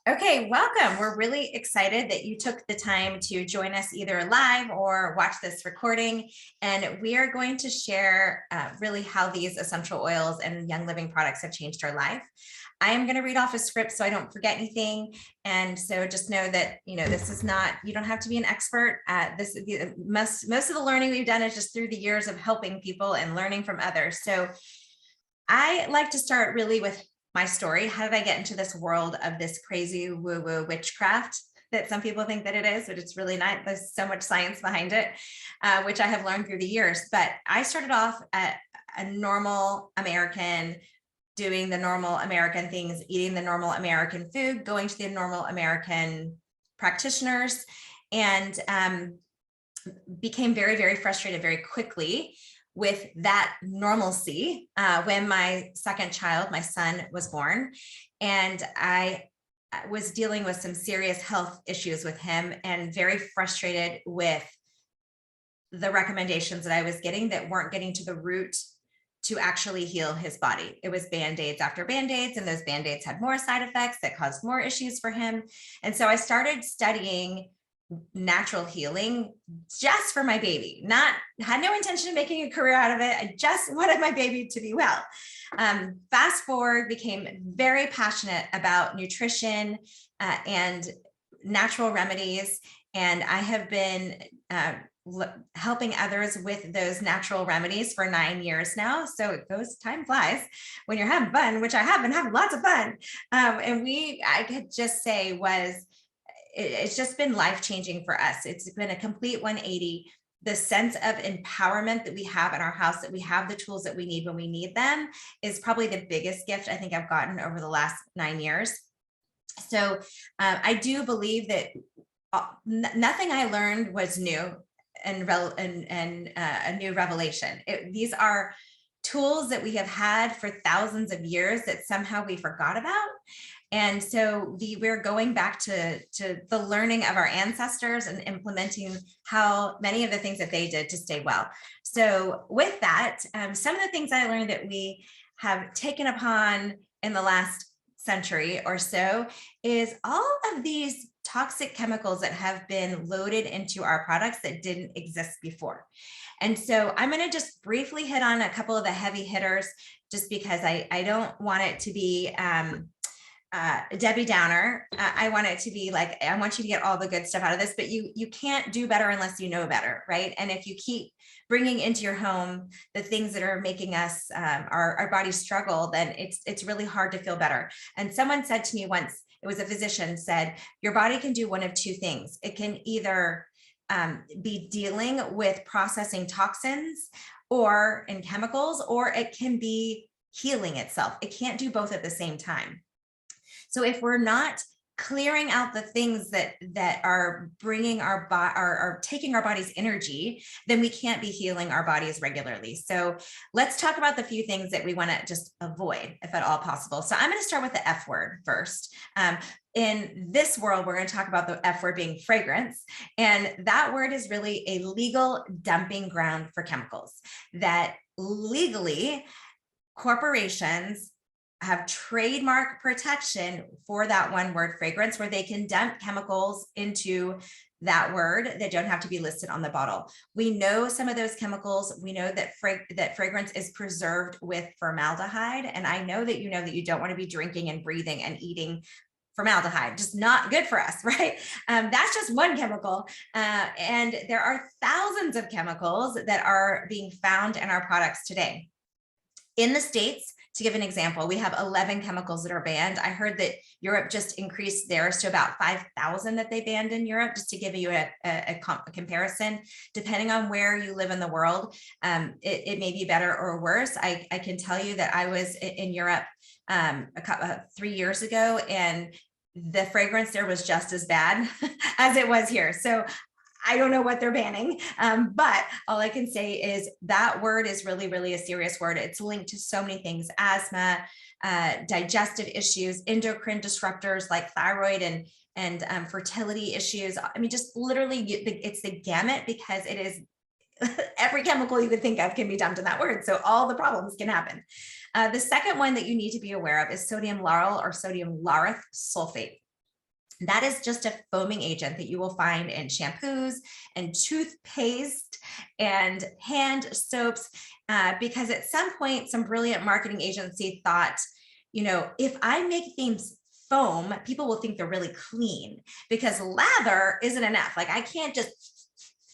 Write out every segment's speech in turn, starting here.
Okay, welcome. We're really excited that you took the time to join us either live or watch this recording. And we are going to share really how these essential oils and Young Living products have changed our life. I am going to read off a script so I don't forget anything. And so just know that, this is not, you don't have to be an expert. Most of the learning we've done is just through the years of helping people and learning from others. So I like to start really with my story. How did I get into this world of this crazy woo-woo witchcraft that some people think that it is, but it's really not. There's so much science behind it, which I have learned through the years. But I started off at a normal American, doing the normal American things, eating the normal American food, going to the normal American practitioners, and became very, very frustrated very quickly with that normalcy when my second child, my son, was born. And I was dealing with some serious health issues with him and very frustrated with the recommendations that I was getting that weren't getting to the root to actually heal his body. It was Band-Aids after Band-Aids, and those Band-Aids had more side effects that caused more issues for him. And so I started studying natural healing just for my baby. Had no intention of making a career out of it. I just wanted my baby to be well. Fast forward, became very passionate about nutrition and natural remedies. And I have been helping others with those natural remedies for 9 years now. So it goes, time flies when you're having fun, which I have been having lots of fun. I could just say it's just been life-changing for us. It's been a complete 180. The sense of empowerment that we have in our house, that we have the tools that we need when we need them, is probably the biggest gift I think I've gotten over the last 9 years. So I do believe that nothing I learned was new and a new revelation. These are tools that we have had for thousands of years that somehow we forgot about. And so we're going back to the learning of our ancestors and implementing how many of the things that they did to stay well. So with that, some of the things I learned that we have taken upon in the last century or so is all of these toxic chemicals that have been loaded into our products that didn't exist before. And so I'm going to just briefly hit on a couple of the heavy hitters, just because I don't want it to be Debbie Downer. I want it to be like, I want you to get all the good stuff out of this, but you can't do better unless you know better, right? And if you keep bringing into your home the things that are making us, our bodies struggle, then it's really hard to feel better. And someone said to me once, it was a physician, said, your body can do one of two things. It can either be dealing with processing toxins or in chemicals, or it can be healing itself. It can't do both at the same time. So if we're not clearing out the things that are bringing are taking our body's energy, then we can't be healing our bodies regularly. So let's talk about the few things that we want to just avoid, if at all possible. So I'm going to start with the F word first. In this world, we're going to talk about the F word being fragrance. And that word is really a legal dumping ground for chemicals that legally corporations have trademark protection for that one word fragrance, where they can dump chemicals into that word that don't have to be listed on the bottle. We know some of those chemicals. We know that fragrance is preserved with formaldehyde. And I know that you don't want to be drinking and breathing and eating formaldehyde, just not good for us, right? That's just one chemical. And there are thousands of chemicals that are being found in our products today. In the States, to give an example, we have 11 chemicals that are banned. I heard that Europe just increased theirs to about 5,000 that they banned in Europe, just to give you a comparison. Depending on where you live in the world, it may be better or worse. I can tell you that I was in Europe 3 years ago, and the fragrance there was just as bad as it was here. So I don't know what they're banning, but all I can say is that word is really, really a serious word. It's linked to so many things: asthma, digestive issues, endocrine disruptors like thyroid and fertility issues. I mean, just literally, it's the gamut, because it is every chemical you could think of can be dumped in that word. So all the problems can happen. The second one that you need to be aware of is sodium lauryl or sodium laureth sulfate. That is just a foaming agent that you will find in shampoos and toothpaste and hand soaps, because at some point, some brilliant marketing agency thought, if I make things foam, people will think they're really clean, because lather isn't enough. Like, I can't just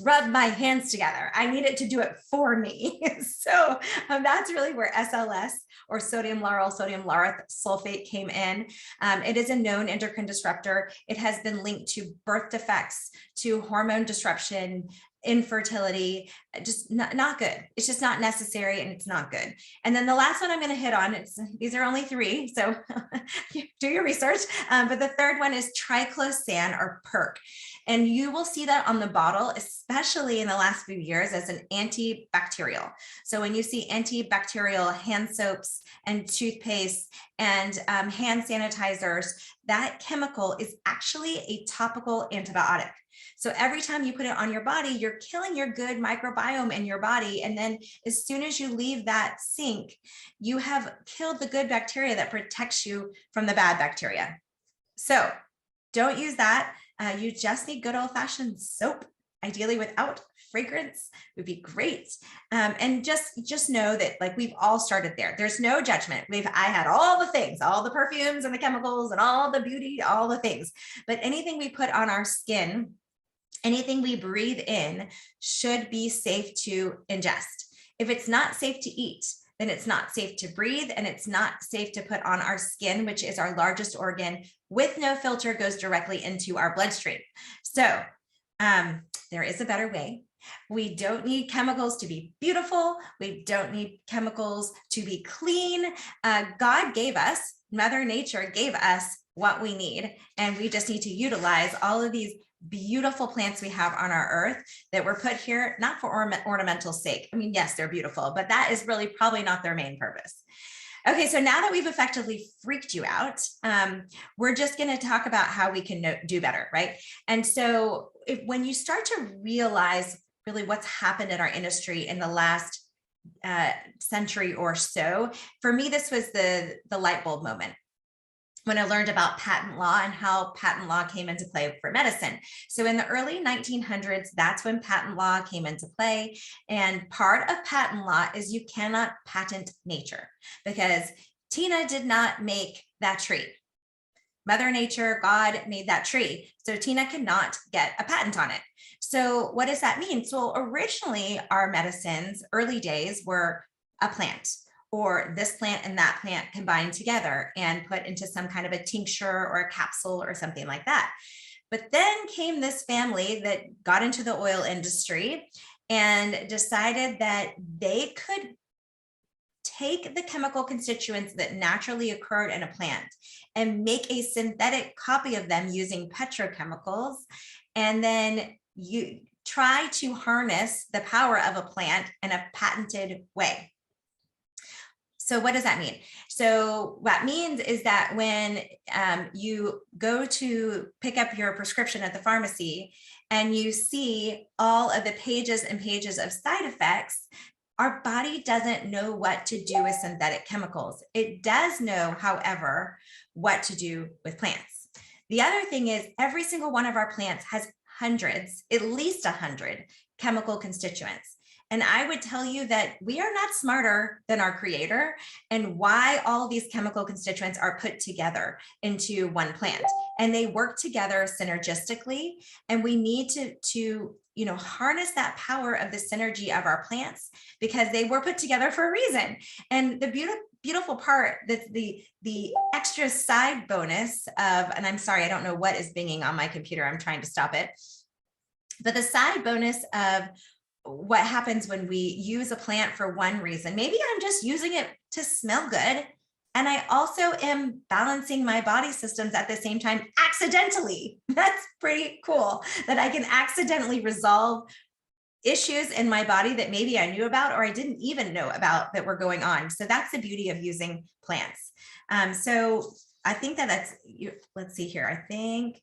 rub my hands together. I need it to do it for me. So that's really where SLS, or sodium lauryl sulfate, came in. It is a known endocrine disruptor. It has been linked to birth defects, to hormone disruption, infertility. Just not good. It's just not necessary, and it's not good. And then the last one I'm going to hit on, these are only 3, so do your research. But the third one is triclosan, or PERC. And you will see that on the bottle, especially in the last few years, as an antibacterial. So when you see antibacterial hand soaps and toothpaste and hand sanitizers, that chemical is actually a topical antibiotic. So every time you put it on your body, you're killing your good microbiome in your body. And then as soon as you leave that sink, you have killed the good bacteria that protects you from the bad bacteria. So don't use that. You just need good old-fashioned soap, ideally without fragrance would be great. And just know that, like, we've all started there. There's no judgment. I had all the things, all the perfumes and the chemicals and all the beauty, all the things. But anything we put on our skin, anything we breathe in, should be safe to ingest. If it's not safe to eat, then it's not safe to breathe, and it's not safe to put on our skin, which is our largest organ, with no filter, goes directly into our bloodstream. So there is a better way. We don't need chemicals to be beautiful. We don't need chemicals to be clean. God gave us, Mother Nature gave us what we need, and we just need to utilize all of these beautiful plants we have on our earth that were put here, not for ornamental sake. I mean, yes, they're beautiful, but that is really probably not their main purpose. Okay, so now that we've effectively freaked you out, we're just going to talk about how we can do better, right? And so when you start to realize really what's happened in our industry in the last century or so, for me, this was the light bulb moment, when I learned about patent law and how patent law came into play for medicine. So in the early 1900s, that's when patent law came into play. And part of patent law is you cannot patent nature, because Tina did not make that tree. Mother Nature, God made that tree. So Tina cannot get a patent on it. So what does that mean? So originally our medicines, early days, were a plant, or this plant and that plant combined together and put into some kind of a tincture or a capsule or something like that. But then came this family that got into the oil industry and decided that they could take the chemical constituents that naturally occurred in a plant and make a synthetic copy of them using petrochemicals, and then you try to harness the power of a plant in a patented way. So what does that mean? So what means is that when you go to pick up your prescription at the pharmacy and you see all of the pages and pages of side effects, our body doesn't know what to do with synthetic chemicals. It does know, however, what to do with plants. The other thing is, every single one of our plants has hundreds, at least 100 chemical constituents. And I would tell you that we are not smarter than our creator, and why all these chemical constituents are put together into one plant, and they work together synergistically. And we need to harness that power of the synergy of our plants, because they were put together for a reason. And the beautiful part, that's the extra side bonus of, and I'm sorry, I don't know what is binging on my computer. I'm trying to stop it. But the side bonus of what happens when we use a plant for one reason, maybe I'm just using it to smell good, and I also am balancing my body systems at the same time accidentally. That's pretty cool, that I can accidentally resolve issues in my body that maybe I knew about or I didn't even know about that were going on. So that's the beauty of using plants. So I think that's, let's see here. I think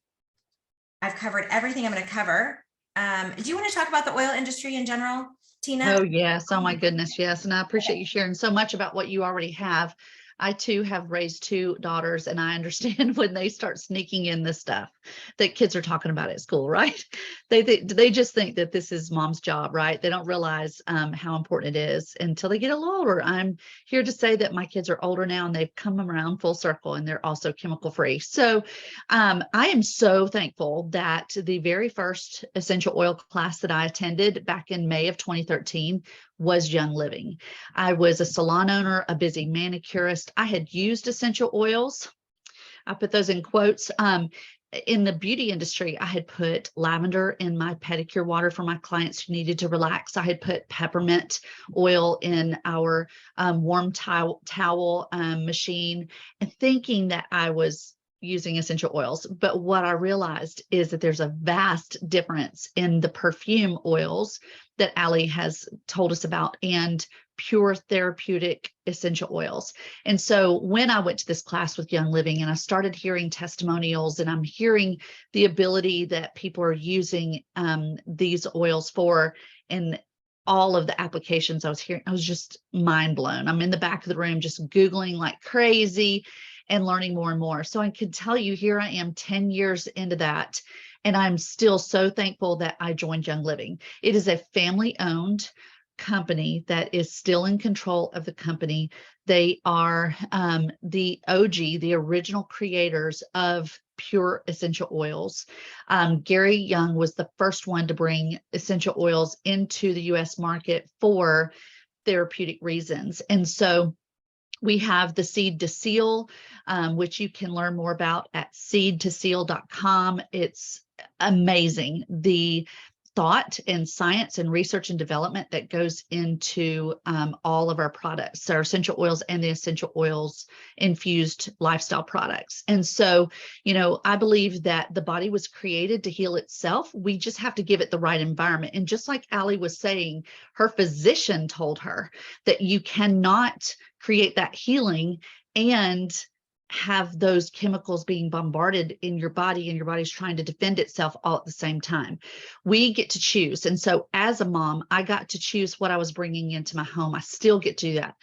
I've covered everything I'm going to cover. Do you want to talk about the oil industry in general, Tina? Oh, yes. Oh, my goodness. Yes. And I appreciate you sharing so much about what you already have. I too have raised two daughters, and I understand when they start sneaking in the stuff that kids are talking about at school, right? They just think that this is mom's job, right? They don't realize how important it is until they get a little older. I'm here to say that my kids are older now, and they've come around full circle, and they're also chemical free. So I am so thankful that the very first essential oil class that I attended back in May of 2013 was Young Living. I was a salon owner, a busy manicurist. I had used essential oils. I put those in quotes. In the beauty industry, I had put lavender in my pedicure water for my clients who needed to relax. I had put peppermint oil in our warm towel machine, and thinking that I was using essential oils. But what I realized is that there's a vast difference in the perfume oils that Ali has told us about and pure therapeutic essential oils. And so when I went to this class with Young Living and I started hearing testimonials, and I'm hearing the ability that people are using these oils for, and all of the applications I was hearing, I was just mind blown. I'm in the back of the room just Googling like crazy and learning more and more. So I could tell you, here I am 10 years into that, and I'm still so thankful that I joined Young Living. It is a family owned company that is still in control of the company. They are the OG, the original creators of pure essential oils. Gary Young was the first one to bring essential oils into the US market for therapeutic reasons. And so we have the Seed to Seal, which you can learn more about at seedtoseal.com. It's amazing the thought and science and research and development that goes into all of our products, our essential oils and the essential oils infused lifestyle products. And so, I believe that the body was created to heal itself. We just have to give it the right environment. And just like Ali was saying, her physician told her that you cannot create that healing and have those chemicals being bombarded in your body, and your body's trying to defend itself all at the same time. We get to choose. And so as a mom, I got to choose what I was bringing into my home. I still get to do that.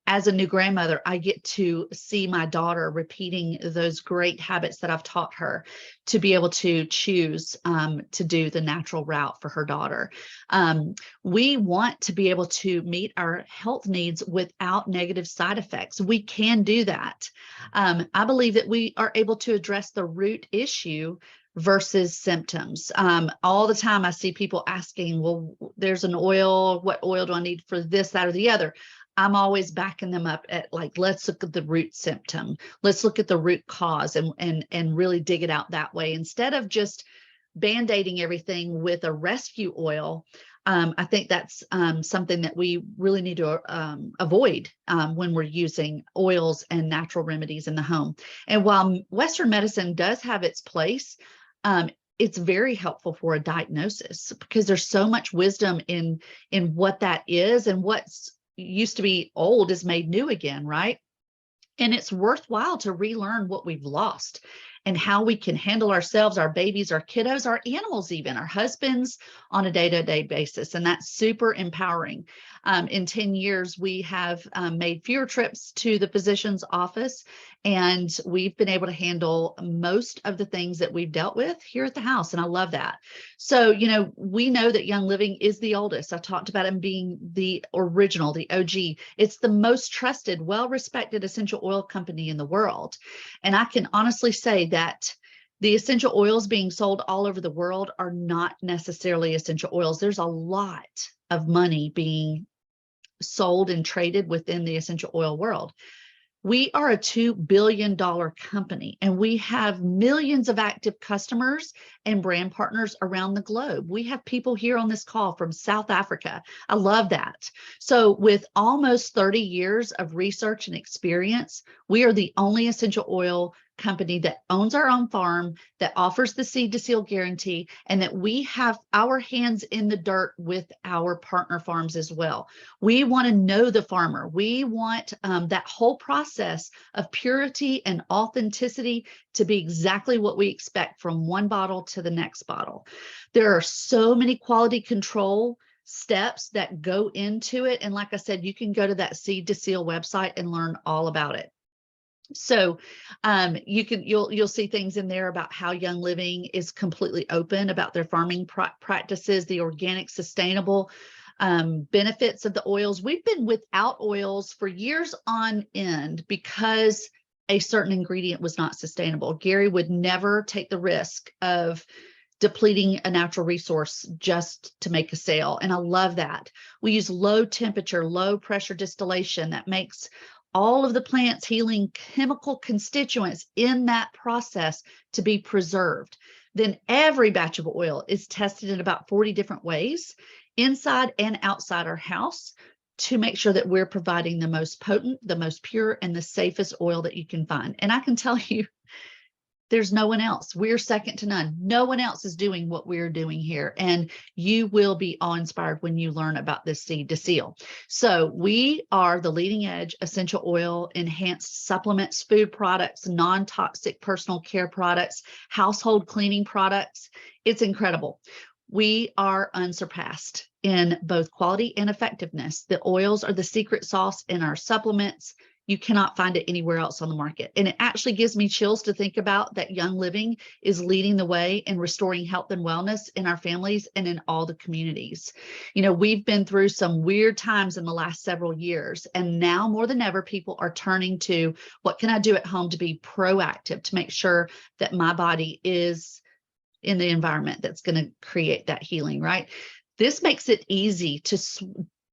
As a new grandmother, I get to see my daughter repeating those great habits that I've taught her, to be able to choose to do the natural route for her daughter. We want to be able to meet our health needs without negative side effects. We can do that. I believe that we are able to address the root issue versus symptoms. All the time I see people asking, well, there's an oil, what oil do I need for this, that, or the other? I'm always backing them up at like, let's look at the root symptom. Let's look at the root cause and really dig it out that way, instead of just band-aiding everything with a rescue oil. I think that's something that we really need to avoid when we're using oils and natural remedies in the home. And while Western medicine does have its place, it's very helpful for a diagnosis, because there's so much wisdom in what that is, and what's used to be old is made new again, right? And it's worthwhile to relearn what we've lost and how we can handle ourselves, our babies, our kiddos, our animals, even our husbands, on a day-to-day basis. And that's super empowering. In 10 years, we have made fewer trips to the physician's office, and we've been able to handle most of the things that we've dealt with here at the house. And I love that. So, we know that Young Living is the oldest. I talked about him being the original, the OG. It's the most trusted, well-respected essential oil company in the world. And I can honestly say that the essential oils being sold all over the world are not necessarily essential oils. There's a lot of money being sold and traded within the essential oil world. We are a $2 billion company, and we have millions of active customers and brand partners around the globe. We have people here on this call from South Africa. I love that. So with almost 30 years of research and experience, we are the only essential oil company that owns our own farm, that offers the Seed to Seal guarantee, and that we have our hands in the dirt with our partner farms as well. We want to know the farmer. We want that whole process of purity and authenticity to be exactly what we expect from one bottle to the next bottle. There are so many quality control steps that go into it. And like I said, you can go to that Seed to Seal website and learn all about it. So you'll see things in there about how Young Living is completely open about their farming practices, the organic, sustainable benefits of the oils. We've been without oils for years on end because a certain ingredient was not sustainable. Gary would never take the risk of depleting a natural resource just to make a sale. And I love that. We use low temperature, low pressure distillation that makes all of the plant's healing chemical constituents in that process to be preserved. Then every batch of oil is tested in about 40 different ways inside and outside our house to make sure that we're providing the most potent, the most pure, and the safest oil that you can find. And I can tell you, there's no one else. We're second to none. No one else is doing what we're doing here. And you will be awe-inspired when you learn about this seed to seal. So we are the leading edge essential oil, enhanced supplements, food products, non-toxic personal care products, household cleaning products. It's incredible. We are unsurpassed in both quality and effectiveness. The oils are the secret sauce in our supplements. You cannot find it anywhere else on the market. And it actually gives me chills to think about that Young Living is leading the way in restoring health and wellness in our families and in all the communities. You know, we've been through some weird times in the last several years, and now more than ever, people are turning to what can I do at home to be proactive, to make sure that my body is in the environment that's going to create that healing, right? This makes it easy to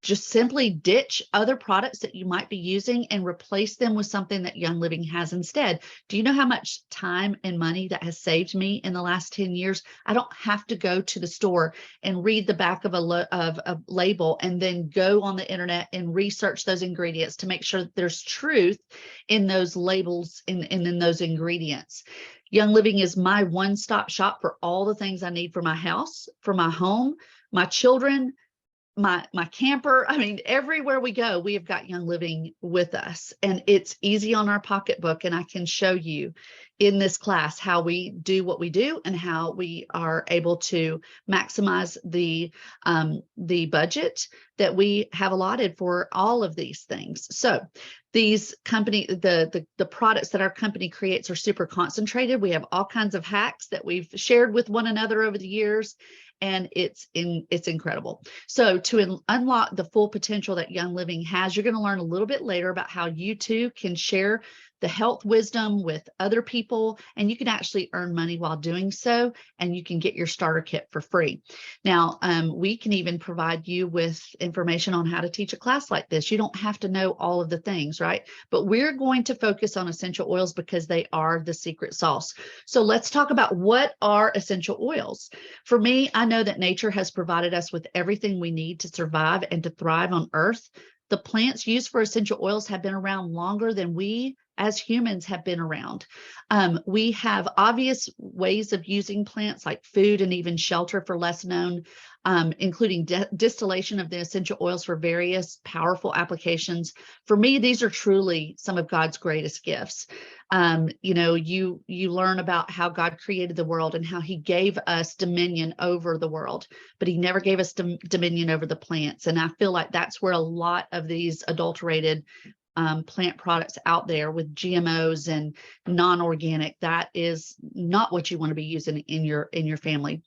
just simply ditch other products that you might be using and replace them with something that Young Living has instead. Do you know how much time and money that has saved me in the last 10 years? I don't have to go to the store and read the back of a label and then go on the internet and research those ingredients to make sure that there's truth in those labels and in those ingredients. Young Living is my one-stop shop for all the things I need for my house, for my home, my children, my camper. I mean, everywhere we go, we have got Young Living with us, and it's easy on our pocketbook. And I can show you in this class how we do what we do and how we are able to maximize the budget that we have allotted for all of these things. So these the products that our company creates are super concentrated. We have all kinds of hacks that we've shared with one another over the years, and it's incredible. So to unlock the full potential that Young Living has, you're going to learn a little bit later about how you too can share the health wisdom with other people, and you can actually earn money while doing so, and you can get your starter kit for free. Now, we can even provide you with information on how to teach a class like this. You don't have to know all of the things, right? But we're going to focus on essential oils because they are the secret sauce. So let's talk about what are essential oils. For me, I know that nature has provided us with everything we need to survive and to thrive on Earth. The plants used for essential oils have been around longer than we as humans have been around. We have obvious ways of using plants like food and even shelter for less known, including distillation of the essential oils for various powerful applications. For me, these are truly some of God's greatest gifts. You know, you learn about how God created the world and how he gave us dominion over the world, but he never gave us dominion over the plants. And I feel like that's where a lot of these adulterated plant products out there with GMOs and non-organic, that is not what you want to be using in your family.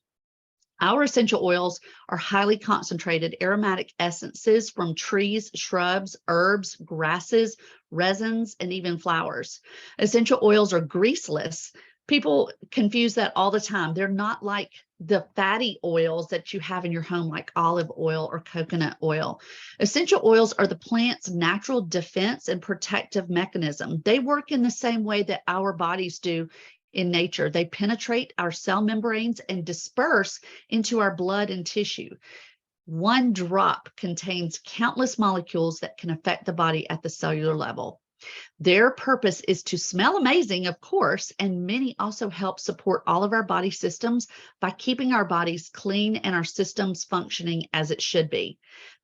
Our essential oils are highly concentrated aromatic essences from trees, shrubs, herbs, grasses, resins, and even flowers. Essential oils are greaseless. People confuse that all the time. They're not like the fatty oils that you have in your home, like olive oil or coconut oil. Essential oils are the plant's natural defense and protective mechanism. They work in the same way that our bodies do in nature. They penetrate our cell membranes and disperse into our blood and tissue. One drop contains countless molecules that can affect the body at the cellular level. Their purpose is to smell amazing, of course, and many also help support all of our body systems by keeping our bodies clean and our systems functioning as it should be.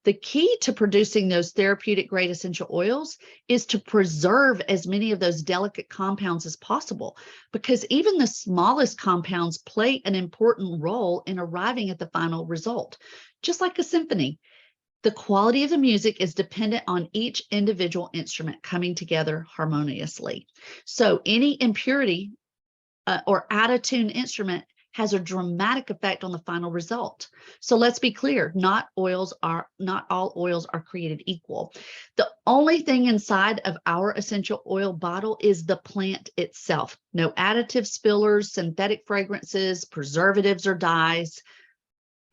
The key to producing those therapeutic grade essential oils is to preserve as many of those delicate compounds as possible, because even the smallest compounds play an important role in arriving at the final result. Just like a symphony, The quality of the music is dependent on each individual instrument coming together harmoniously. So any impurity or out of tune instrument has a dramatic effect on the final result. So let's be clear, not all oils are created equal. The only thing inside of our essential oil bottle is the plant itself. No additives, fillers, synthetic fragrances, preservatives, or dyes.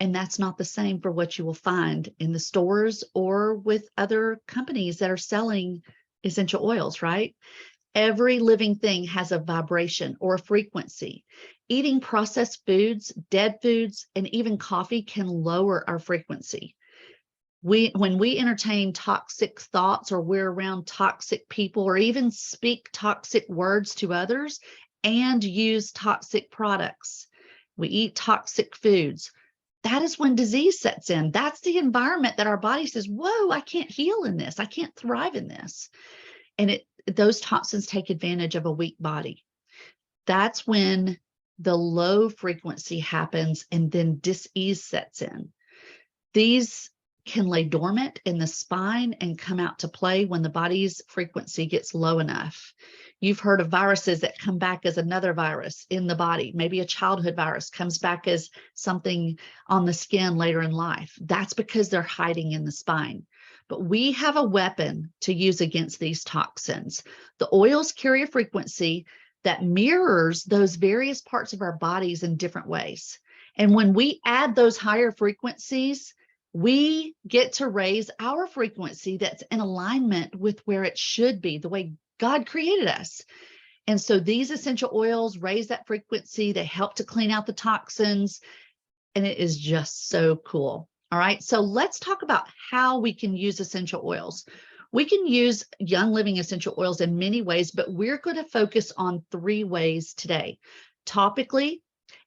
And that's not the same for what you will find in the stores or with other companies that are selling essential oils, right? Every living thing has a vibration or a frequency. Eating processed foods, dead foods, and even coffee can lower our frequency. When we entertain toxic thoughts, or we're around toxic people, or even speak toxic words to others and use toxic products, we eat toxic foods, that is when disease sets in. That's the environment that our body says, whoa, I can't heal in this. I can't thrive in this. And those toxins take advantage of a weak body. That's when the low frequency happens and then dis-ease sets in. These can lay dormant in the spine and come out to play when the body's frequency gets low enough. You've heard of viruses that come back as another virus in the body. Maybe a childhood virus comes back as something on the skin later in life. That's because they're hiding in the spine. But we have a weapon to use against these toxins. The oils carry a frequency that mirrors those various parts of our bodies in different ways. And when we add those higher frequencies, we get to raise our frequency that's in alignment with where it should be, the way God created us. And so these essential oils raise that frequency. They help to clean out the toxins. And it is just so cool. All right. So let's talk about how we can use essential oils. We can use Young Living essential oils in many ways, but we're going to focus on 3 ways today: topically,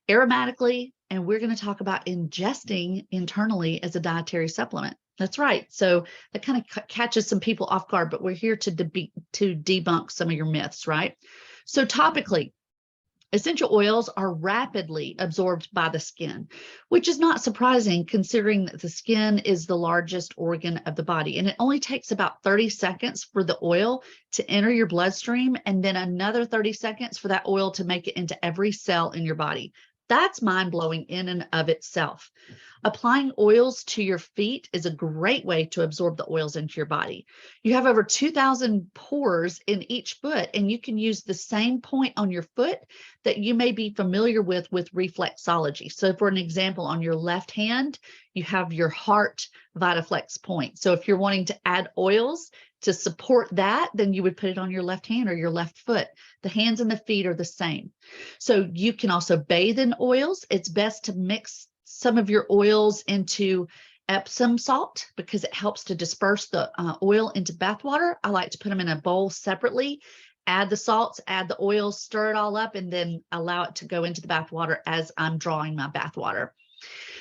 aromatically, and we're going to talk about ingesting internally as a dietary supplement. That's right. So that kind of catches some people off guard, but we're here to debunk some of your myths, right? So topically, essential oils are rapidly absorbed by the skin, which is not surprising considering that the skin is the largest organ of the body. And it only takes about 30 seconds for the oil to enter your bloodstream, and then another 30 seconds for that oil to make it into every cell in your body. That's mind-blowing in and of itself. Applying oils to your feet is a great way to absorb the oils into your body. You have over 2,000 pores in each foot, and you can use the same point on your foot that you may be familiar with reflexology. So for an example, on your left hand, you have your heart VitaFlex point. So if you're wanting to add oils to support that, then you would put it on your left hand or your left foot. The hands and the feet are the same. So you can also bathe in oils. It's best to mix some of your oils into Epsom salt because it helps to disperse the oil into bath water. I like to put them in a bowl separately, add the salts, add the oils, stir it all up, and then allow it to go into the bath water as I'm drawing my bath water.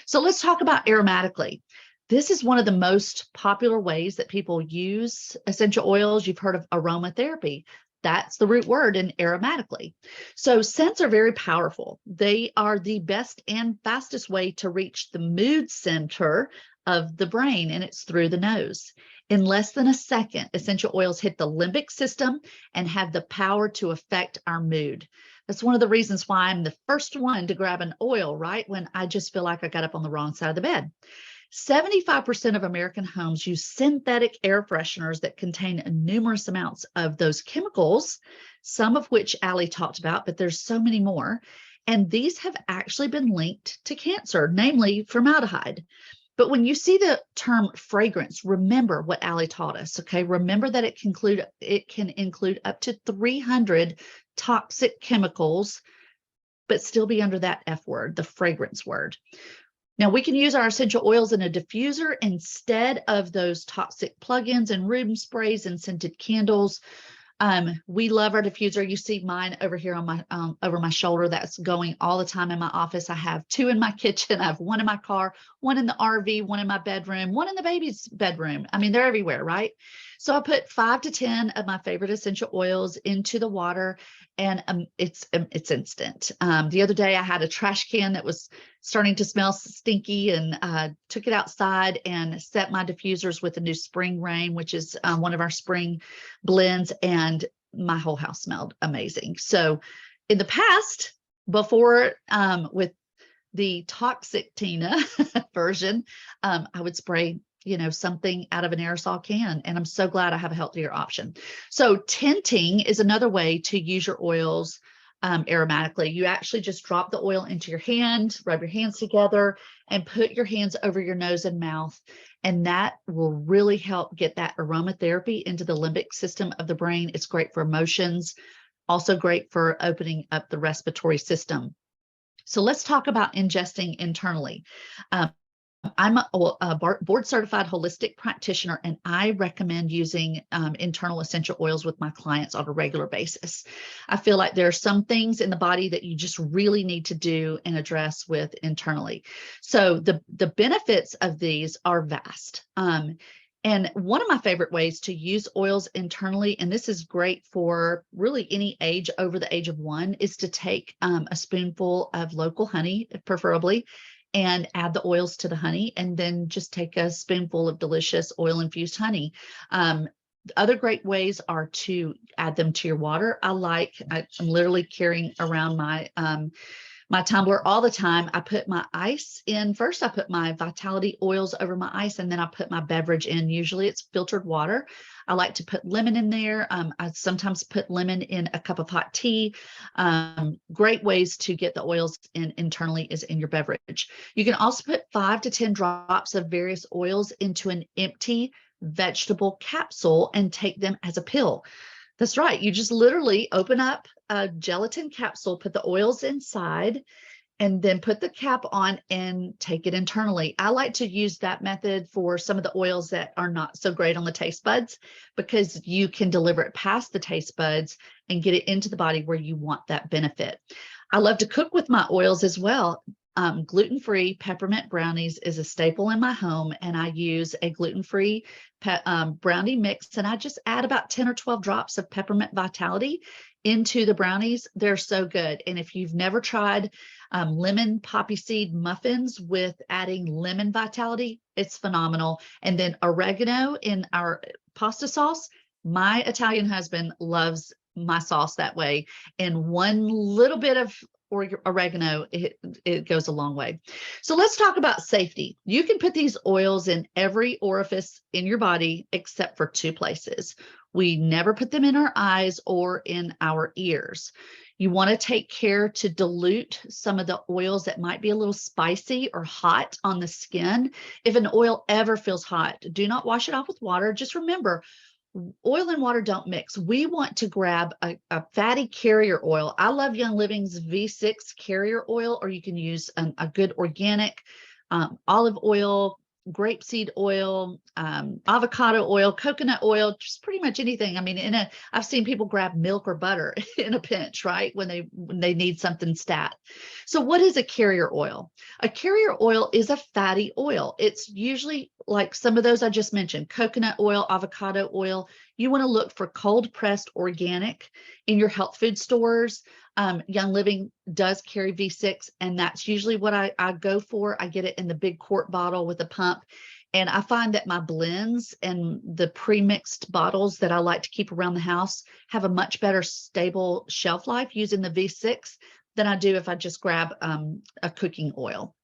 So let's talk about aromatically. This is one of the most popular ways that people use essential oils. You've heard of aromatherapy. That's the root word in aromatically. So scents are very powerful. They are the best and fastest way to reach the mood center of the brain, and it's through the nose. In less than a second, essential oils hit the limbic system and have the power to affect our mood. That's one of the reasons why I'm the first one to grab an oil, right? When I just feel like I got up on the wrong side of the bed. 75% of American homes use synthetic air fresheners that contain numerous amounts of those chemicals, some of which Allie talked about, but there's so many more. And these have actually been linked to cancer, namely formaldehyde. But when you see the term fragrance, remember what Allie taught us, okay? Remember that it can include up to 300 toxic chemicals, but still be under that F word, the fragrance word. Now, we can use our essential oils in a diffuser instead of those toxic plug-ins and room sprays and scented candles. We love our diffuser. You see mine over here on my over my shoulder. That's going all the time in my office. I have 2 in my kitchen. I have 1 in my car, 1 in the RV, 1 in my bedroom, 1 in the baby's bedroom. I mean, they're everywhere, right? So I put 5 to 10 of my favorite essential oils into the water, and it's instant. The other day I had a trash can that was starting to smell stinky, and took it outside and set my diffusers with a new spring rain, which is one of our spring blends, and my whole house smelled amazing. So in the past, before with the toxic Tina version, I would spray, something out of an aerosol can, and I'm so glad I have a healthier option. So tinting is another way to use your oils aromatically. You actually just drop the oil into your hand, rub your hands together, and put your hands over your nose and mouth. And that will really help get that aromatherapy into the limbic system of the brain. It's great for emotions, also great for opening up the respiratory system. So let's talk about ingesting internally. I'm a board certified holistic practitioner, and I recommend using internal essential oils with my clients on a regular basis. I feel like there are some things in the body that you just really need to do and address with internally. So the benefits of these are vast. And one of my favorite ways to use oils internally, and this is great for really any age over the age of 1, is to take a spoonful of local honey, preferably, and add the oils to the honey, and then just take a spoonful of delicious oil-infused honey. Other great ways are to add them to your water. I'm literally carrying around my tumbler all the time. I put my ice in first. I put my Vitality oils over my ice, and then I put my beverage in. Usually it's filtered water. I like to put lemon in there. I sometimes put lemon in a cup of hot tea. Great ways to get the oils in internally is in your beverage. You can also put 5 to 10 drops of various oils into an empty vegetable capsule and take them as a pill. That's right. You just literally open up a gelatin capsule, put the oils inside, and then put the cap on and take it internally. I like to use that method for some of the oils that are not so great on the taste buds, because you can deliver it past the taste buds and get it into the body where you want that benefit. I love to cook with my oils as well. Gluten-free peppermint brownies is a staple in my home, and I use a gluten-free brownie mix, and I just add about 10 or 12 drops of peppermint Vitality into the brownies. They're so good. And if you've never tried lemon poppy seed muffins with adding lemon Vitality, it's phenomenal. And then oregano in our pasta sauce. My Italian husband loves my sauce that way, and one little bit of oregano, it goes a long way. So let's talk about safety. You can put these oils in every orifice in your body except for 2 places. We never put them in our eyes or in our ears. You want to take care to dilute some of the oils that might be a little spicy or hot on the skin. If an oil ever feels hot, do not wash it off with water. Just remember, oil and water don't mix. We want to grab a fatty carrier oil. I love Young Living's V6 carrier oil, or you can use a good organic olive oil, grapeseed oil, avocado oil, coconut oil, just pretty much anything. I mean, I've seen people grab milk or butter in a pinch, right? When they need something stat. So what is a carrier oil? A carrier oil is a fatty oil. It's usually like some of those I just mentioned, coconut oil, avocado oil. You want to look for cold pressed organic in your health food stores. Young Living does carry V6, and that's usually what I go for. I get it in the big quart bottle with a pump. And I find that my blends and the pre-mixed bottles that I like to keep around the house have a much better stable shelf life using the V6 than I do if I just grab a cooking oil.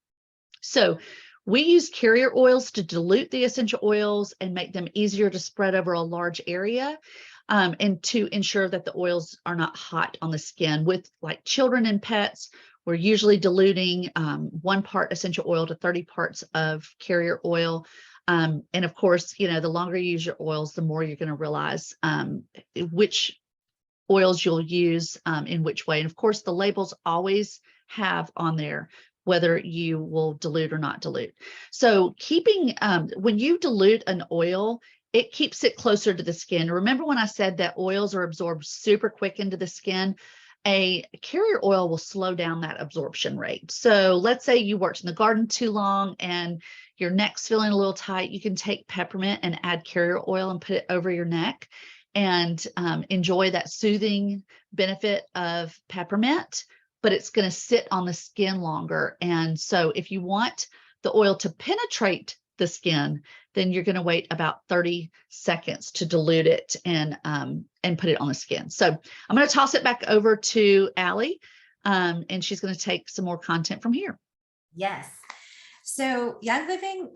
So we use carrier oils to dilute the essential oils and make them easier to spread over a large area, and to ensure that the oils are not hot on the skin. With like children and pets, we're usually diluting 1 part essential oil to 30 parts of carrier oil. And of course, the longer you use your oils, the more you're going to realize which oils you'll use in which way. And of course, the labels always have on there whether you will dilute or not dilute. So when you dilute an oil, it keeps it closer to the skin. Remember when I said that oils are absorbed super quick into the skin? A carrier oil will slow down that absorption rate. So let's say you worked in the garden too long and your neck's feeling a little tight. You can take peppermint and add carrier oil and put it over your neck and enjoy that soothing benefit of peppermint. but it's going to sit on the skin longer. And so if you want the oil to penetrate the skin, then you're going to wait about 30 seconds to dilute it and put it on the skin. So I'm going to toss it back over to Allie, and she's going to take some more content from here. Yes. So Young Living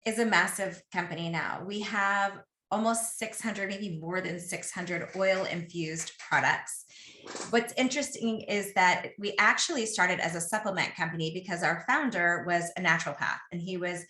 is a massive company now. We have almost 600, maybe more than 600 oil infused products. What's interesting is that we actually started as a supplement company because our founder was a naturopath and he was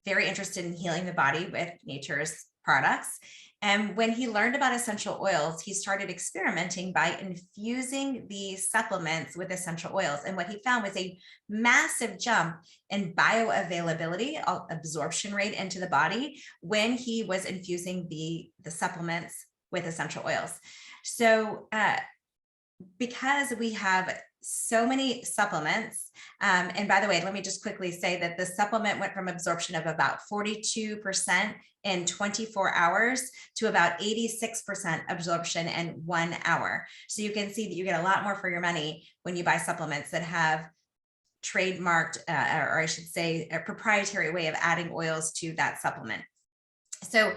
very interested in healing the body with nature's products. And when he learned about essential oils, he started experimenting by infusing the supplements with essential oils. And what he found was a massive jump in bioavailability, absorption rate into the body when he was infusing the supplements with essential oils. So because we have so many supplements, and by the way, let me just quickly say that the supplement went from absorption of about 42% in 24 hours to about 86% absorption in 1 hour. So you can see that you get a lot more for your money when you buy supplements that have trademarked, or I should say a proprietary way of adding oils to that supplement. So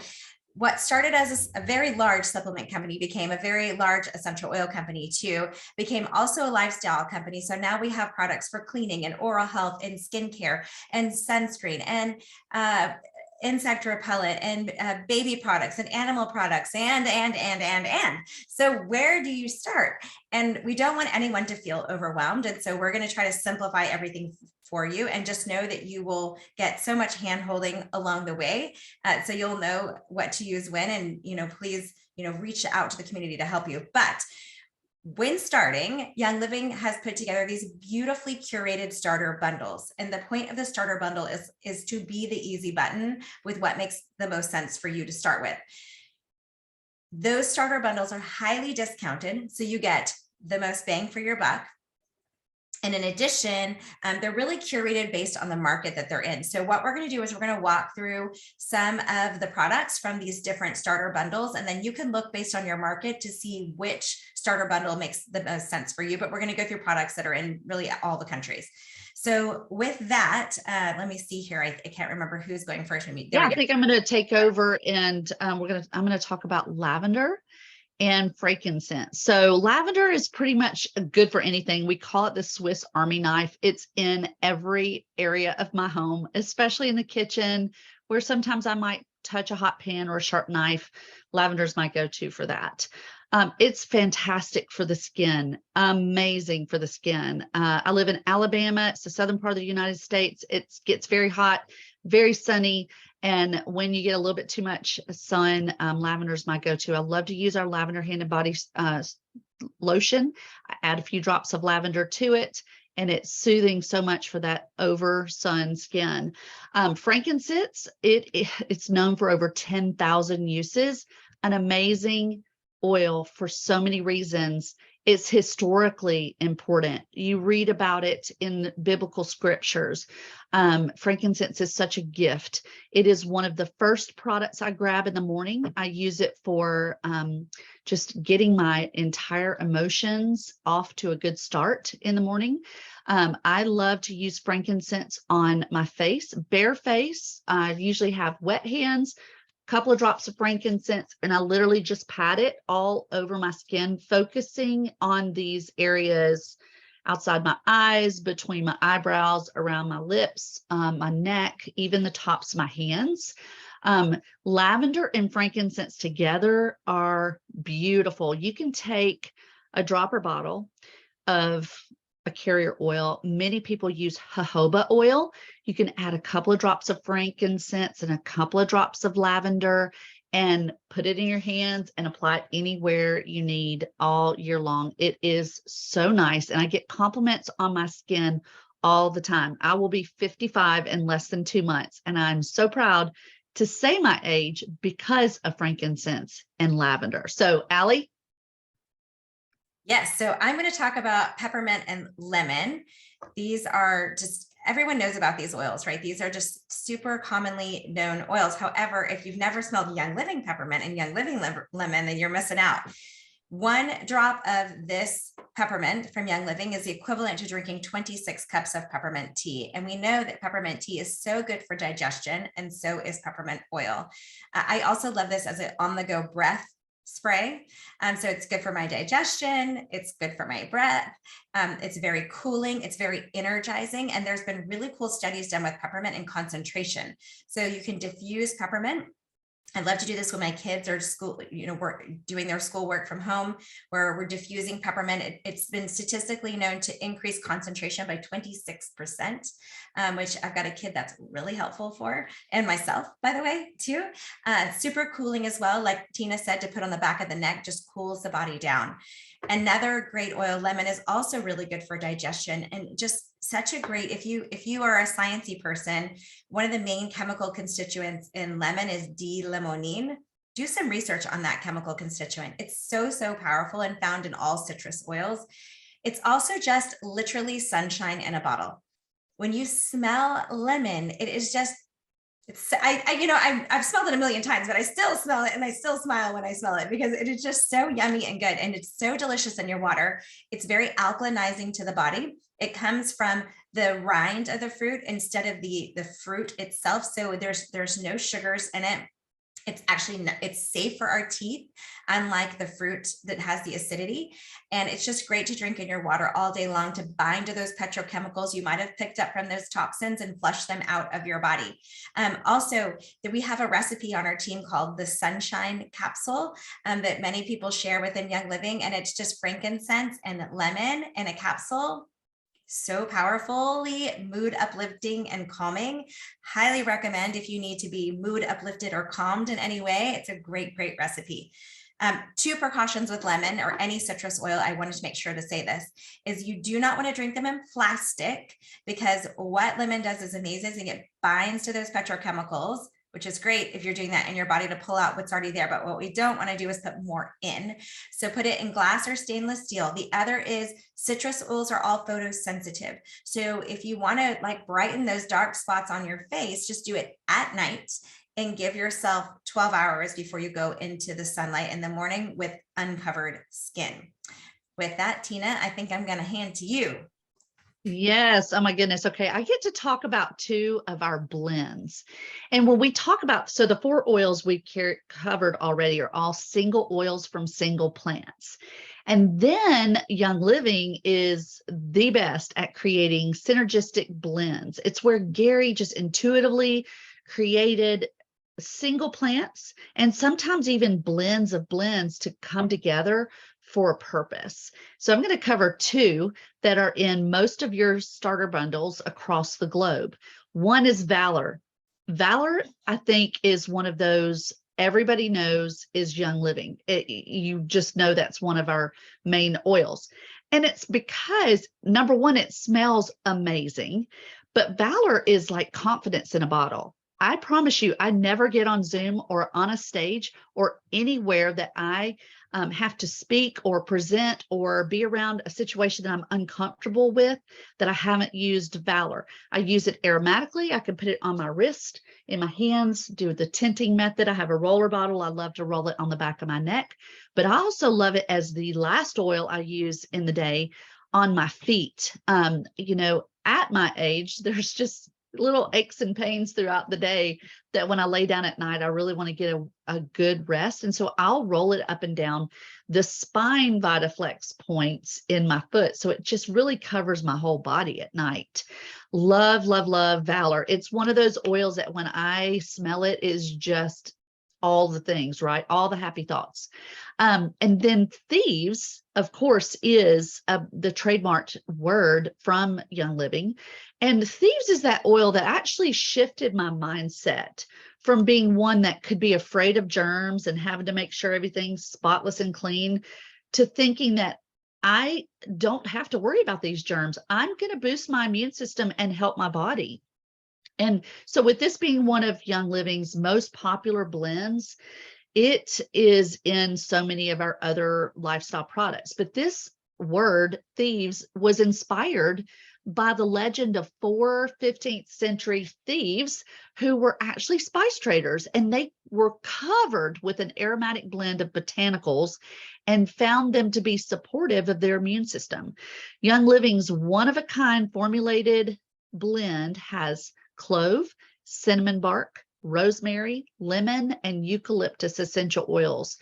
what started as a very large supplement company became a very large essential oil company too, became also a lifestyle company. So now we have products for cleaning and oral health and skincare and sunscreen and insect repellent and baby products and animal products and. So where do you start? And we don't want anyone to feel overwhelmed. And so we're going to try to simplify everything for you, and just know that you will get so much hand holding along the way. So you'll know what to use when, and, please, reach out to the community to help you. But when starting, Young Living has put together these beautifully curated starter bundles. And the point of the starter bundle is to be the easy button with what makes the most sense for you to start with. Those starter bundles are highly discounted, so you get the most bang for your buck. And in addition, they're really curated based on the market that they're in. So what we're going to do is we're going to walk through some of the products from these different starter bundles, and then you can look based on your market to see which starter bundle makes the most sense for you. But we're going to go through products that are in really all the countries. So with that, let me see here. I can't remember who's going first. I think I'm going to take over, and I'm going to talk about lavender and frankincense. So lavender is pretty much good for anything. We call it the Swiss Army knife. It's in every area of my home, especially in the kitchen, where sometimes I might touch a hot pan or a sharp knife. Lavender is my go-to for that. It's fantastic for the skin, amazing for the skin. I live in Alabama. It's the southern part of the United States. It gets very hot, very sunny. And when you get a little bit too much sun, lavender is my go-to. I love to use our lavender hand and body lotion. I add a few drops of lavender to it, and it's soothing so much for that over sun skin. Frankincense, it's known for over 10,000 uses, an amazing oil for so many reasons. It's historically important. You read about it in biblical scriptures. Frankincense is such a gift. It is one of the first products I grab in the morning. I use it for just getting my entire emotions off to a good start in the morning. I love to use frankincense on my face, bare face. I usually have wet hands, couple of drops of frankincense, and I literally just pat it all over my skin, focusing on these areas outside my eyes, between my eyebrows, around my lips, my neck, even the tops of my hands. Lavender and frankincense together are beautiful. You can take a dropper bottle of a carrier oil. Many people use jojoba oil. You can add a couple of drops of frankincense and a couple of drops of lavender and put it in your hands and apply it anywhere you need all year long. It is so nice. And I get compliments on my skin all the time. I will be 55 in less than 2 months. And I'm so proud to say my age because of frankincense and lavender. So Allie? Yes, so I'm going to talk about peppermint and lemon. These are just, everyone knows about these oils, right? These are just super commonly known oils. However, if you've never smelled Young Living peppermint and Young Living lemon, then you're missing out. 1 drop of this peppermint from Young Living is the equivalent to drinking 26 cups of peppermint tea. And we know that peppermint tea is so good for digestion, and so is peppermint oil. I also love this as an on-the-go breath spray. So it's good for my digestion. It's good for my breath. It's very cooling. It's very energizing. And there's been really cool studies done with peppermint and concentration. So you can diffuse peppermint. I love to do this when my kids are school, we're doing their schoolwork from home, where we're diffusing peppermint. It's been statistically known to increase concentration by 26%, which I've got a kid that's really helpful for, and myself, by the way, too. Super cooling as well. Like Tina said, to put on the back of the neck, just cools the body down. Another great oil, lemon, is also really good for digestion, and just such a great, if you are a sciencey person, one of the main chemical constituents in lemon is D-limonene. Do some research on that chemical constituent. It's so, so powerful and found in all citrus oils. It's also just literally sunshine in a bottle. When you smell lemon, it is just, I've smelled it a million times, but I still smell it, and I still smile when I smell it, because it is just so yummy and good, and it's so delicious in your water. It's very alkalinizing to the body. It comes from the rind of the fruit instead of the fruit itself. So there's no sugars in it. It's actually, it's safe for our teeth, unlike the fruit that has the acidity. And it's just great to drink in your water all day long to bind to those petrochemicals you might have picked up from those toxins and flush them out of your body. Also, we have a recipe on our team called the Sunshine Capsule that many people share within Young Living. And it's just frankincense and lemon in a capsule. So powerfully mood uplifting and calming. Highly recommend if you need to be mood uplifted or calmed in any way. It's a great, great recipe. 2 precautions with lemon or any citrus oil, I wanted to make sure to say this, is you do not want to drink them in plastic, because what lemon does is amazing. It binds to those petrochemicals, which is great if you're doing that in your body to pull out what's already there. But what we don't want to do is put more in. So put it in glass or stainless steel. The other is citrus oils are all photosensitive. So if you want to like brighten those dark spots on your face, just do it at night and give yourself 12 hours before you go into the sunlight in the morning with uncovered skin. With that, Tina, I think I'm going to hand to you. Yes. Oh my goodness. Okay. I get to talk about 2 of our blends. And when we talk about, so the 4 oils we covered already are all single oils from single plants. And then Young Living is the best at creating synergistic blends. It's where Gary just intuitively created single plants and sometimes even blends of blends to come together for a purpose. So I'm going to cover 2 that are in most of your starter bundles across the globe. One is Valor. Valor, I think, is one of those everybody knows is Young Living. You just know that's one of our main oils. And it's because, number one, it smells amazing, but Valor is like confidence in a bottle. I promise you, I never get on Zoom or on a stage or anywhere that I have to speak or present or be around a situation that I'm uncomfortable with that I haven't used Valor. I use it aromatically. I can put it on my wrist, in my hands, do the tinting method. I have a roller bottle. I love to roll it on the back of my neck, but I also love it as the last oil I use in the day on my feet. At my age, there's just little aches and pains throughout the day that when I lay down at night, I really want to get a good rest. And so I'll roll it up and down the spine VitaFlex points in my foot. So it just really covers my whole body at night. Love, love, love Valor. It's one of those oils that when I smell it is just all the things, right? All the happy thoughts. And then Thieves, of course, is the trademarked word from Young Living. And Thieves is that oil that actually shifted my mindset from being one that could be afraid of germs and having to make sure everything's spotless and clean to thinking that I don't have to worry about these germs. I'm going to boost my immune system and help my body. And so with this being one of Young Living's most popular blends, it is in so many of our other lifestyle products. But this word, Thieves, was inspired by the legend of 15th century thieves who were actually spice traders, and they were covered with an aromatic blend of botanicals and found them to be supportive of their immune system. Young Living's one-of-a-kind formulated blend has clove, cinnamon bark, rosemary, lemon, and eucalyptus essential oils.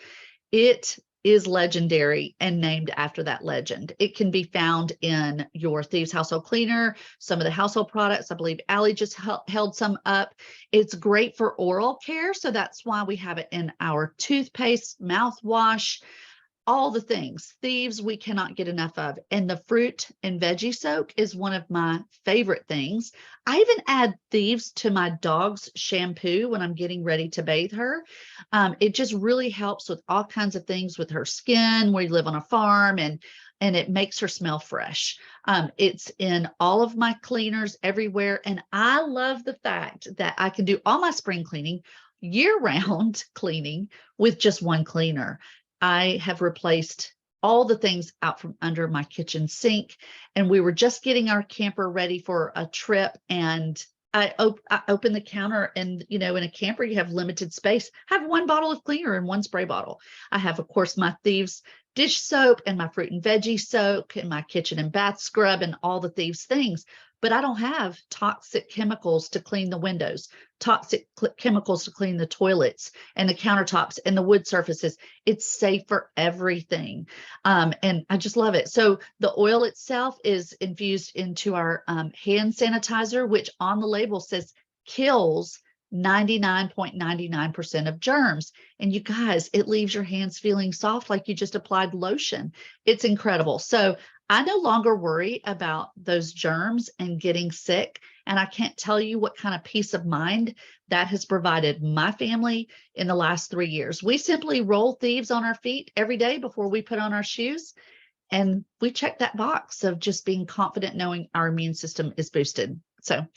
It is legendary and named after that legend. It can be found in your Thieves Household Cleaner, some of the household products. I believe Allie just held some up. It's great for oral care, so that's why we have it in our toothpaste, mouthwash, all the things. Thieves we cannot get enough of. And the fruit and veggie soak is one of my favorite things. I even add Thieves to my dog's shampoo when I'm getting ready to bathe her. It just really helps with all kinds of things with her skin. We live on a farm, and it makes her smell fresh. It's in all of my cleaners everywhere. And I love the fact that I can do all my spring cleaning, year-round cleaning, with just one cleaner. I have replaced all the things out from under my kitchen sink, and we were just getting our camper ready for a trip, and I opened the counter, and in a camper you have limited space. I have one bottle of cleaner and one spray bottle. I have, of course, my Thieves dish soap and my fruit and veggie soak and my kitchen and bath scrub and all the Thieves things. But I don't have toxic chemicals to clean the windows, toxic chemicals to clean the toilets and the countertops and the wood surfaces. It's safe for everything. And I just love it. So the oil itself is infused into our hand sanitizer, which on the label says kills 99.99% of germs. And you guys, it leaves your hands feeling soft like you just applied lotion. It's incredible. So I no longer worry about those germs and getting sick. And I can't tell you what kind of peace of mind that has provided my family in the last 3 years. We simply roll Thieves on our feet every day before we put on our shoes. And we check that box of just being confident knowing our immune system is boosted. So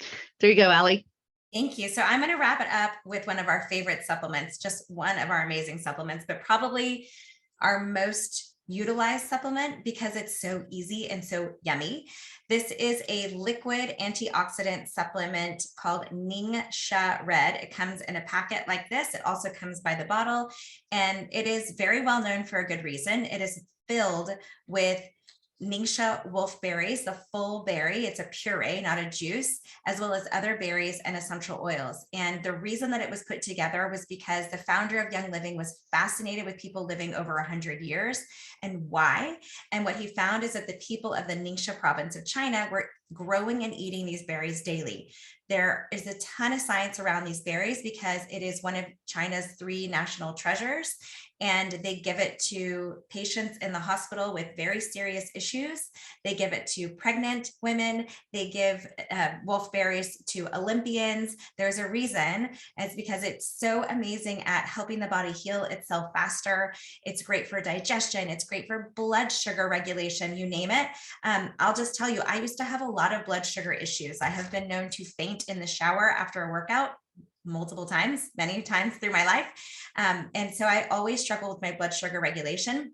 there you go, Allie. Thank you. So I'm going to wrap it up with one of our favorite supplements, just one of our amazing supplements, but probably our most utilized supplement because it's so easy and so yummy. This is a liquid antioxidant supplement called Ningxia Red. It comes in a packet like this. It also comes by the bottle, and it is very well known for a good reason. It is filled with Ningxia wolfberries, the full berry. It's a puree, not a juice, as well as other berries and essential oils. And the reason that it was put together was because the founder of Young Living was fascinated with people living over 100 years and why. And what he found is that the people of the Ningxia province of China were growing and eating these berries daily. There is a ton of science around these berries because it is one of China's 3 national treasures, and they give it to patients in the hospital with very serious issues. They give it to pregnant women. They give wolfberries to Olympians. There's a reason, and it's because it's so amazing at helping the body heal itself faster. It's great for digestion. It's great for blood sugar regulation, you name it. I'll just tell you, I used to have a lot of blood sugar issues. I have been known to faint in the shower after a workout multiple times, many times through my life. And so I always struggled with my blood sugar regulation.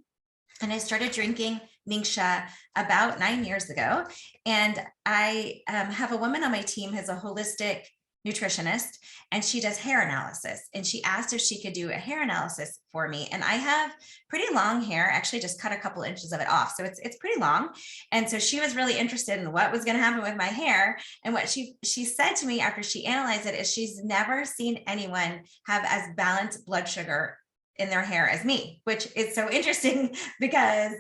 And I started drinking Ningxia about 9 years ago. And I have a woman on my team who's a holistic nutritionist, and she does hair analysis. And she asked if she could do a hair analysis for me. And I have pretty long hair, actually just cut a couple inches of it off. So it's pretty long. And so she was really interested in what was going to happen with my hair. And what she said to me after she analyzed it is she's never seen anyone have as balanced blood sugar in their hair as me, which is so interesting because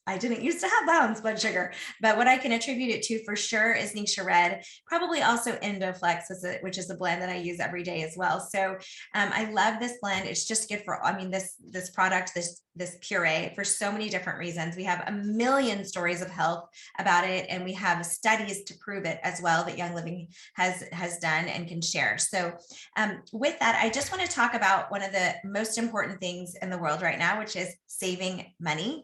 I didn't used to have balanced blood sugar. But what I can attribute it to for sure is Ningxia Red, probably also Endoflex, which is the blend that I use every day as well. So I love this blend. It's just good for, this product, this puree, for so many different reasons. We have a million stories of health about it, and we have studies to prove it as well that Young Living has done and can share. So with that, I just want to talk about one of the most important things in the world right now, which is saving money.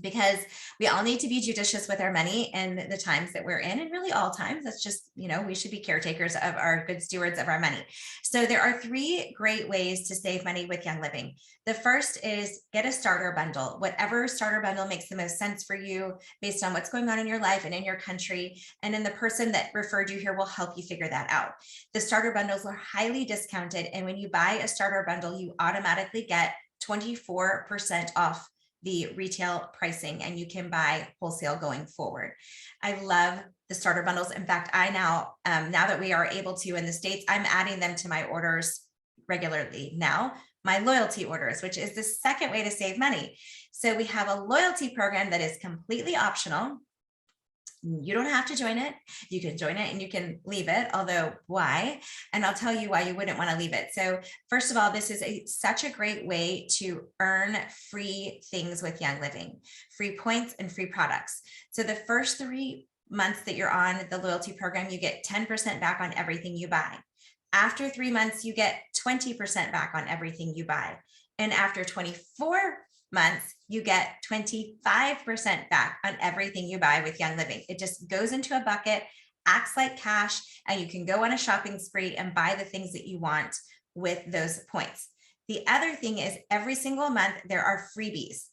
because we all need to be judicious with our money in the times that we're in, and really all times. That's just, we should be caretakers of our good stewards of our money. So there are 3 great ways to save money with Young Living. The first is get a starter bundle, whatever starter bundle makes the most sense for you based on what's going on in your life and in your country. And then the person that referred you here will help you figure that out. The starter bundles are highly discounted. And when you buy a starter bundle, you automatically get 24% off the retail pricing, and you can buy wholesale going forward. I love the starter bundles. In fact, I now that we are able to in the States, I'm adding them to my orders regularly now, my loyalty orders, which is the second way to save money. So we have a loyalty program that is completely optional. You don't have to join it. You can join it and you can leave it, although why? And I'll tell you why you wouldn't want to leave it. So first of all, this is such a great way to earn free things with Young Living, free points and free products. So the first 3 months that you're on the loyalty program, you get 10% back on everything you buy. After 3 months, you get 20% back on everything you buy. And after 24 months, you get 25% back on everything you buy with Young Living. It just goes into a bucket, acts like cash, and you can go on a shopping spree and buy the things that you want with those points. The other thing is every single month, there are freebies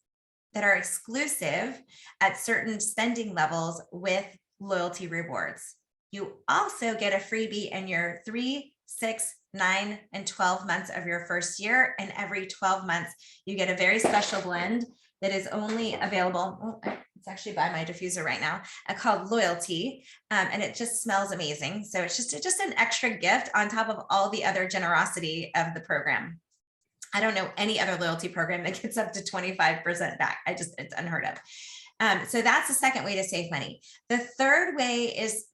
that are exclusive at certain spending levels with loyalty rewards. You also get a freebie in your 3, 6, 9, and 12 months of your first year. And every 12 months, you get a very special blend that is only available. It's actually by my diffuser right now, called Loyalty. And it just smells amazing. So it's just an extra gift on top of all the other generosity of the program. I don't know any other loyalty program that gets up to 25% back. It's unheard of. So that's the second way to save money. The third way is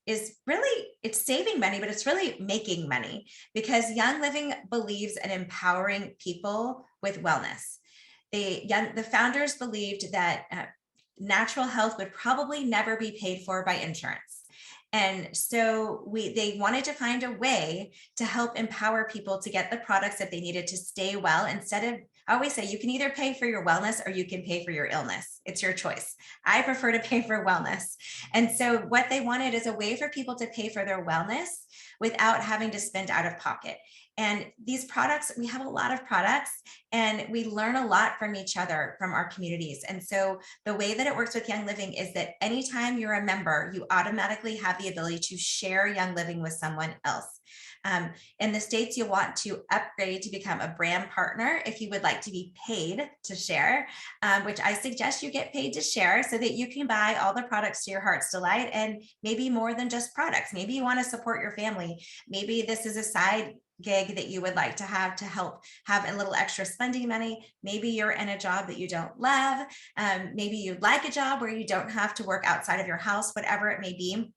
really, it's saving money, but it's really making money, because Young Living believes in empowering people with wellness. The founders believed that natural health would probably never be paid for by insurance. And so they wanted to find a way to help empower people to get the products that they needed to stay well. Instead of, I always say, you can either pay for your wellness or you can pay for your illness. It's your choice. I prefer to pay for wellness. And so what they wanted is a way for people to pay for their wellness without having to spend out of pocket. And these products, we have a lot of products, and we learn a lot from each other, from our communities. And so the way that it works with Young Living is that anytime you're a member, you automatically have the ability to share Young Living with someone else. In the States, you'll want to upgrade to become a brand partner if you would like to be paid to share, which I suggest you get paid to share so that you can buy all the products to your heart's delight, and maybe more than just products. Maybe you want to support your family. Maybe this is a side gig that you would like to help have a little extra spending money. Maybe you're in a job that you don't love. Maybe you'd like a job where you don't have to work outside of your house, whatever it may be.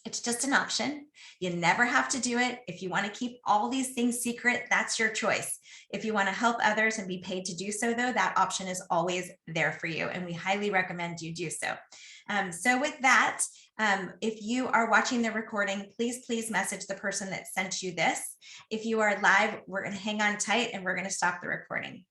It's just an option. You never have to do it. If you want to keep all these things secret, that's your choice. If you want to help others and be paid to do so, though, that option is always there for you. And we highly recommend you do so. So with that, if you are watching the recording, please message the person that sent you this. If you are live, we're going to hang on tight and we're going to stop the recording.